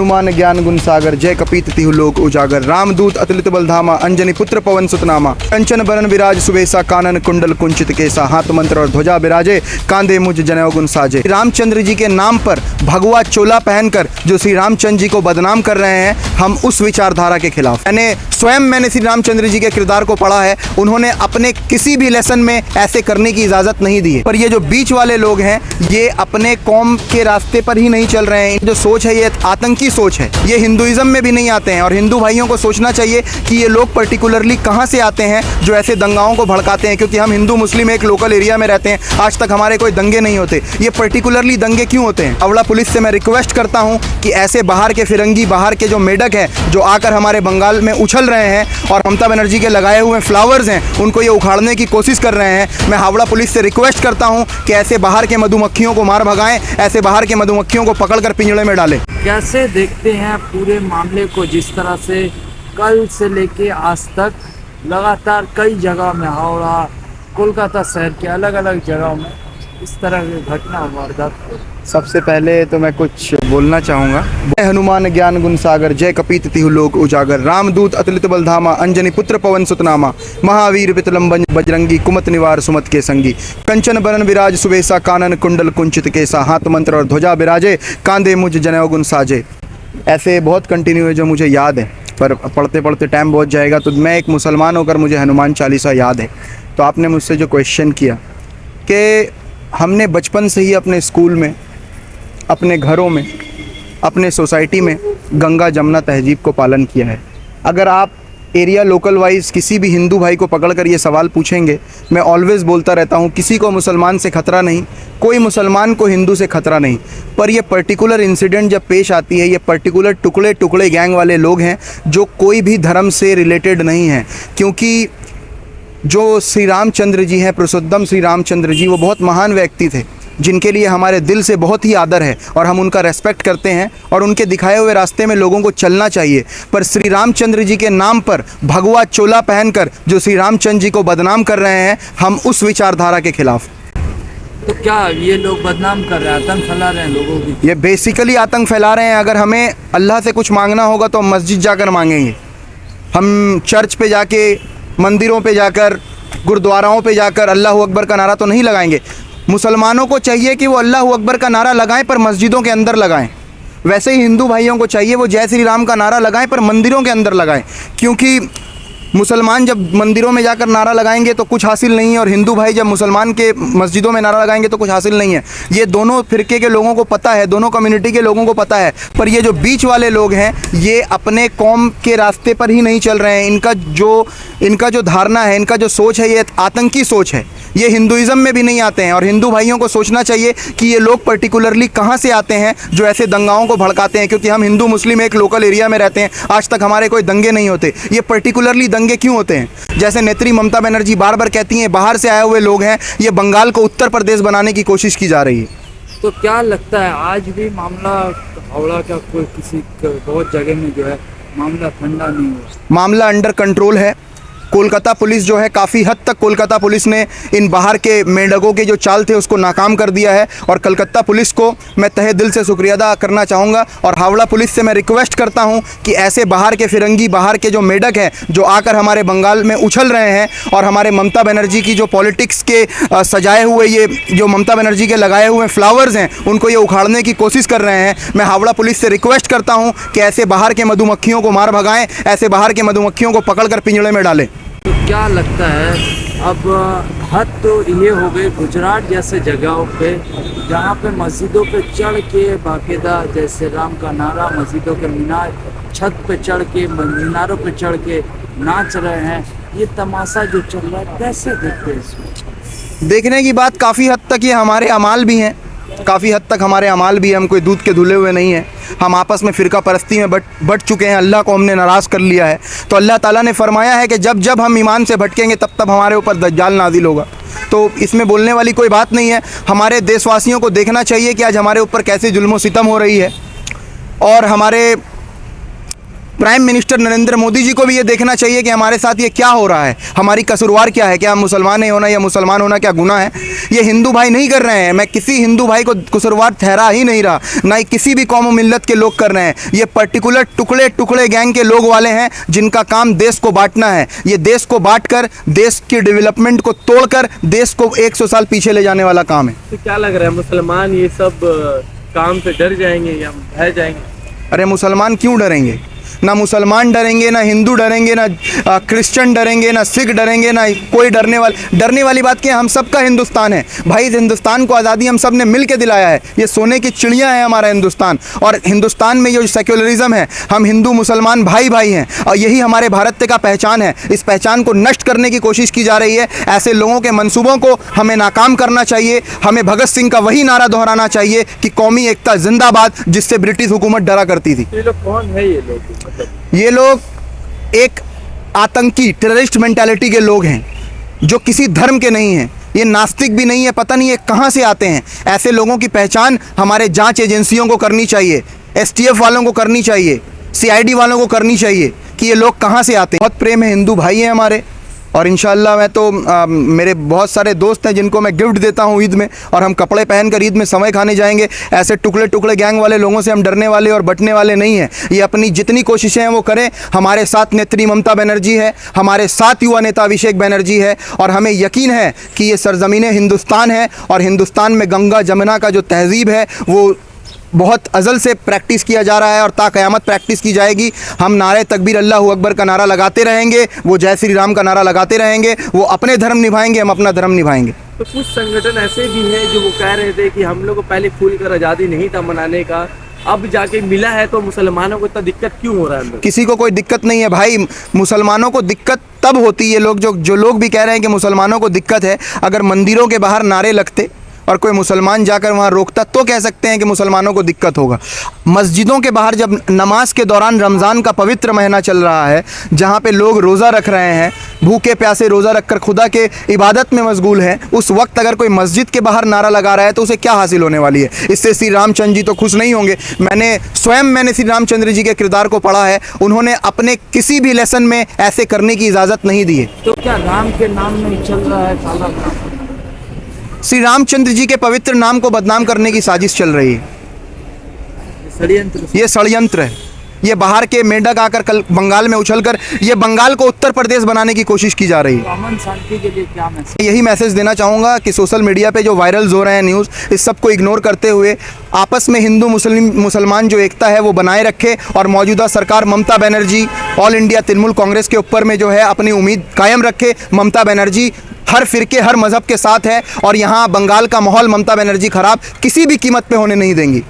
हनुमान ज्ञान गुण सागर जय कपीत तिहु लोक उजागर रामदूत अतुलित बलधामा अंजनी पुत्र पवन सुतनामा कंचन बरन विराज सुबेसा कानन कुंडल कुंचित केसा हाथ मंत्र और ध्वजा विराजे कांधे मुझ जनेऊ गुण साजे। रामचंद्र जी के नाम पर भगवा चोला पहनकर जो श्री रामचंद्र जी को बदनाम कर रहे हैं, हम उस विचारधारा के खिलाफ। मैंने श्री रामचंद्र जी के किरदार को पढ़ा है, उन्होंने अपने किसी भी लेसन में ऐसे करने की इजाजत नहीं दी है। पर ये जो बीच वाले लोग हैं, ये अपने कौम के रास्ते पर ही नहीं चल रहे हैं। जो सोच है ये आतंकी सोच है, ये हिंदुइज्म में भी नहीं आते हैं। और हिंदू भाइयों को सोचना चाहिए कि ये लोग पर्टिकुलरली कहाँ से आते हैं जो ऐसे दंगाओं को भड़काते हैं। क्योंकि हम हिंदू मुस्लिम एक लोकल एरिया में रहते हैं, आज तक हमारे कोई दंगे नहीं होते। ये पर्टिकुलरली दंगे क्यों होते हैं? हावड़ा पुलिस से मैं रिक्वेस्ट करता हूँ कि ऐसे बाहर के फिरंगी, बाहर के जो मेढक हैं, जो आकर हमारे बंगाल में उछल रहे हैं और ममता बनर्जी के लगाए हुए फ्लावर्स हैं, उनको ये उखाड़ने की कोशिश कर रहे हैं। मैं हावड़ा पुलिस से रिक्वेस्ट करता हूँ कि ऐसे बाहर के मधुमक्खियों को मार भगाएं, ऐसे बाहर के मधुमक्खियों को पकड़कर पिंजड़े में डालें। कैसे देखते हैं पूरे मामले को, जिस तरह से कल से लेके आज तक लगातार कई जगह में, हावड़ा, कोलकाता शहर के अलग अलग जगहों में इस तरह की घटना वारदात? सबसे पहले तो मैं कुछ बोलना चाहूँगा। हनुमान ज्ञान गुण सागर जय कपीत तिहु लोक उजागर रामदूत अतुलित बलधामा अंजनी पुत्र पवन सुतनामा महावीर वितलम बजरंगी कुमत निवार सुमत के संगी कंचन बरन विराज सुबेसा कानन कुंडल कुंचित केसा हाथ मंत्र और ध्वजा विराजे कांधे मुझ जनेऊ गुण साजे। ऐसे बहुत कंटिन्यू है जो मुझे याद है, पर पढ़ते पढ़ते टाइम बहुत जाएगा। तो मैं एक मुसलमान होकर मुझे हनुमान चालीसा याद है। तो आपने मुझसे जो क्वेश्चन किया कि हमने बचपन से ही अपने स्कूल में, अपने घरों में, अपने सोसाइटी में गंगा जमुना तहजीब को पालन किया है। अगर आप एरिया लोकल वाइज किसी भी हिंदू भाई को पकड़कर ये सवाल पूछेंगे, मैं ऑलवेज़ बोलता रहता हूँ, किसी को मुसलमान से ख़तरा नहीं, कोई मुसलमान को हिंदू से ख़तरा नहीं। पर ये पर्टिकुलर इंसिडेंट जब पेश आती है, ये पर्टिकुलर टुकड़े टुकड़े गैंग वाले लोग हैं जो कोई भी धर्म से रिलेटेड नहीं हैं। क्योंकि जो श्री रामचंद्र जी हैं, पुरुषोत्तम श्री रामचंद्र जी, वो बहुत महान व्यक्ति थे जिनके लिए हमारे दिल से बहुत ही आदर है और हम उनका रेस्पेक्ट करते हैं और उनके दिखाए हुए रास्ते में लोगों को चलना चाहिए। पर श्री रामचंद्र जी के नाम पर भगवा चोला पहनकर जो श्री रामचंद्र जी को बदनाम कर रहे हैं, हम उस विचारधारा के खिलाफ। तो क्या ये लोग बदनाम कर रहे हैं, आतंक फैला रहे हैं लोगों की? ये बेसिकली आतंक फैला रहे हैं। अगर हमें अल्लाह से कुछ मांगना होगा तो हम मस्जिद जाकर मांगेंगे, हम चर्च पे जाके, मंदिरों पे जाकर, गुरुद्वाराओं पे जाकर अल्लाह अकबर का नारा तो नहीं लगाएंगे। मुसलमानों को चाहिए कि वो अल्लाह अकबर का नारा लगाएं, पर मस्जिदों के अंदर लगाएं। वैसे ही हिंदू भाइयों को चाहिए वो जय श्री राम का नारा लगाएं, पर मंदिरों के अंदर लगाएं। क्योंकि मुसलमान जब मंदिरों में जाकर नारा लगाएंगे तो कुछ हासिल नहीं है, और हिंदू भाई जब मुसलमान के मस्जिदों में नारा लगाएंगे तो कुछ हासिल नहीं है। ये दोनों फिरके के लोगों को पता है, दोनों कम्युनिटी के लोगों को पता है। पर ये जो बीच वाले लोग हैं, ये अपने कौम के रास्ते पर ही नहीं चल रहे हैं। इनका जो धारणा है, इनका जो सोच है, ये आतंकी सोच है। ये हिंदुइज्म में भी नहीं आते हैं। और हिंदू भाइयों को सोचना चाहिए कि ये लोग पर्टिकुलरली कहाँ से आते हैं जो ऐसे दंगाओं को भड़काते हैं। क्योंकि हम हिंदू मुस्लिम एक लोकल एरिया में रहते हैं, आज तक हमारे कोई दंगे नहीं होते। ये पर्टिकुलरली दंगे क्यों होते हैं? जैसे नेत्री ममता बनर्जी बार बार कहती हैं, बाहर से आए हुए लोग हैं, ये बंगाल को उत्तर प्रदेश बनाने की कोशिश की जा रही है। तो क्या लगता है आज भी मामला हावड़ा का कोई किसी बहुत जगह में जो है मामला ठंडा नहीं हुआ? मामला अंडर कंट्रोल है। कोलकाता पुलिस जो है, काफ़ी हद तक कोलकाता पुलिस ने इन बाहर के मेंढकों के जो चाल थे उसको नाकाम कर दिया है। और कलकत्ता पुलिस को मैं तहे दिल से शुक्रिया अदा करना चाहूँगा। और हावड़ा पुलिस से मैं रिक्वेस्ट करता हूँ कि ऐसे बाहर के फिरंगी, बाहर के जो मेढक हैं, जो आकर हमारे बंगाल में उछल रहे हैं और हमारे ममता बनर्जी की जो पॉलिटिक्स के सजाए हुए, ये जो ममता बनर्जी के लगाए हुए फ्लावर्स हैं, उनको ये उखाड़ने की कोशिश कर रहे हैं। मैं हावड़ा पुलिस से रिक्वेस्ट करता हूँ कि ऐसे बाहर के मधुमक्खियों को मार भगाएं, ऐसे बाहर के मधुमक्खियों को पकड़कर पिंजड़े में डालें। तो क्या लगता है अब हद तो ये हो गई गुजरात जैसे जगहों पे, जहाँ पे मस्जिदों पे चढ़ के बाकायदा जैसे राम का नारा, मस्जिदों के मीनार, छत पे चढ़ के, मीनारों पे चढ़ के नाच रहे हैं। ये तमाशा जो चल रहा है, कैसे देखते हैं इसमें? देखने की बात, काफ़ी हद तक ये हमारे अमाल भी हैं, काफ़ी हद तक हमारे अमाल भी हैं। हम कोई दूध के धुले हुए नहीं हैं। हम आपस में फ़िरका परस्ती में बट चुके हैं। अल्लाह को हमने नाराज़ कर लिया है। तो अल्लाह ताला ने फरमाया है कि जब जब हम ईमान से भटकेंगे तब तब हमारे ऊपर दज्जाल नाजिल होगा। तो इसमें बोलने वाली कोई बात नहीं है। हमारे देशवासियों को देखना चाहिए कि आज हमारे ऊपर कैसे जुल्म सितम हो रही है। और हमारे प्राइम मिनिस्टर नरेंद्र मोदी जी को भी ये देखना चाहिए कि हमारे साथ ये क्या हो रहा है, हमारी कसूरवार क्या है, क्या हम मुसलमान नहीं होना या मुसलमान होना क्या गुनाह है। ये हिंदू भाई नहीं कर रहे हैं, मैं किसी हिंदू भाई को कसूरवार ठहरा ही नहीं रहा, ना ही किसी भी कौम मिल्लत के लोग कर रहे हैं। ये पर्टिकुलर टुकड़े टुकड़े गैंग के लोग वाले हैं जिनका काम देश को बांटना है। ये देश को बांटकर देश की डेवलपमेंट को तोड़कर देश को 100 साल पीछे ले जाने वाला काम है। तो क्या लग रहा है, मुसलमान ये सब काम से डर जाएंगे या भय जाएंगे? अरे मुसलमान क्यों डरेंगे? ना मुसलमान डरेंगे, ना हिंदू डरेंगे, ना क्रिश्चियन डरेंगे, ना सिख डरेंगे, ना कोई डरने वाली बात क्या है? हम सबका हिंदुस्तान है भाई। इस हिंदुस्तान को आज़ादी हम सब ने मिल के दिलाया है। ये सोने की चिड़िया है हमारा हिंदुस्तान। और हिंदुस्तान में जो सेक्युलरिज्म है, हम हिंदू मुसलमान भाई भाई हैं और यही हमारे भारत का पहचान है। इस पहचान को नष्ट करने की कोशिश की जा रही है। ऐसे लोगों के मंसूबों को हमें नाकाम करना चाहिए। हमें भगत सिंह का वही नारा दोहराना चाहिए कि कौमी एकता जिंदाबाद, जिससे ब्रिटिश हुकूमत डरा करती थी। ये लोग कौन है? ये लोग ये लोग एक आतंकी टेररिस्ट मेंटालिटी के लोग हैं जो किसी धर्म के नहीं हैं। ये नास्तिक भी नहीं है, पता नहीं ये कहाँ से आते हैं। ऐसे लोगों की पहचान हमारे जांच एजेंसियों को करनी चाहिए, एसटीएफ वालों को करनी चाहिए, सीआईडी वालों को करनी चाहिए कि ये लोग कहाँ से आते हैं। बहुत प्रेम है, हिंदू भाई हैं हमारे। और इंशाल्लाह मैं तो मेरे बहुत सारे दोस्त हैं जिनको मैं गिफ्ट देता हूँ ईद में, और हम कपड़े पहनकर ईद में समय खाने जाएंगे। ऐसे टुकड़े टुकड़े गैंग वाले लोगों से हम डरने वाले और बटने वाले नहीं हैं। ये अपनी जितनी कोशिशें हैं वो करें। हमारे साथ नेत्री ममता बनर्जी है, हमारे साथ युवा नेता अभिषेक बनर्जी है, और हमें यकीन है कि ये सरजमीन हिंदुस्तान है और हिंदुस्तान में गंगा जमुना का जो तहज़ीब है वो बहुत अज़ल से प्रैक्टिस किया जा रहा है और ता क़यामत प्रैक्टिस की जाएगी। हम नारे तकबीर अल्लाहु अकबर का नारा लगाते रहेंगे, वो जय श्री राम का नारा लगाते रहेंगे। वो अपने धर्म निभाएंगे, हम अपना धर्म निभाएंगे। तो कुछ संगठन ऐसे भी हैं जो वो कह रहे थे कि हम लोग को पहले खुलकर आज़ादी नहीं था मनाने का, अब जाके मिला है, तो मुसलमानों को इतना दिक्कत क्यों हो रहा है? किसी को कोई दिक्कत नहीं है भाई। मुसलमानों को दिक्कत तब होती है, लोग जो लोग भी कह रहे हैं कि मुसलमानों को दिक्कत है, अगर मंदिरों के बाहर नारे लगते और कोई मुसलमान जाकर वहाँ रोकता तो कह सकते हैं कि मुसलमानों को दिक्कत होगा। मस्जिदों के बाहर जब नमाज के दौरान, रमज़ान का पवित्र महीना चल रहा है, जहाँ पे लोग रोज़ा रख रहे हैं, भूखे प्यासे रोज़ा रखकर खुदा के इबादत में मशगूल हैं, उस वक्त अगर कोई मस्जिद के बाहर नारा लगा रहा है तो उसे क्या हासिल होने वाली है? इससे श्री रामचंद्र जी तो खुश नहीं होंगे। मैंने श्री रामचंद्र जी के किरदार को पढ़ा है, उन्होंने अपने किसी भी लेसन में ऐसे करने की इजाज़त नहीं दी है। तो क्या राम के नाम में चल रहा है काला काम? श्री रामचंद्र जी के पवित्र नाम को बदनाम करने की साजिश चल रही है। षड्यंत्र। ये षड्यंत्र है। ये बाहर के मेंढक आकर कल बंगाल में उछलकर ये बंगाल को उत्तर प्रदेश बनाने की कोशिश की जा रही है। अमन शांति के लिए क्या मैसेज? यही मैसेज देना चाहूँगा कि सोशल मीडिया पे जो वायरल हो रहे हैं न्यूज़, इस सब को इग्नोर करते हुए आपस में हिंदू मुसलमान जो एकता है वो बनाए रखे, और मौजूदा सरकार ममता बनर्जी ऑल इंडिया तृणमूल कांग्रेस के ऊपर में जो है अपनी उम्मीद कायम रखे। ममता बनर्जी हर फिरके हर मज़हब के साथ है और यहाँ बंगाल का माहौल ममता बनर्जी खराब किसी भी कीमत पे होने नहीं देंगी।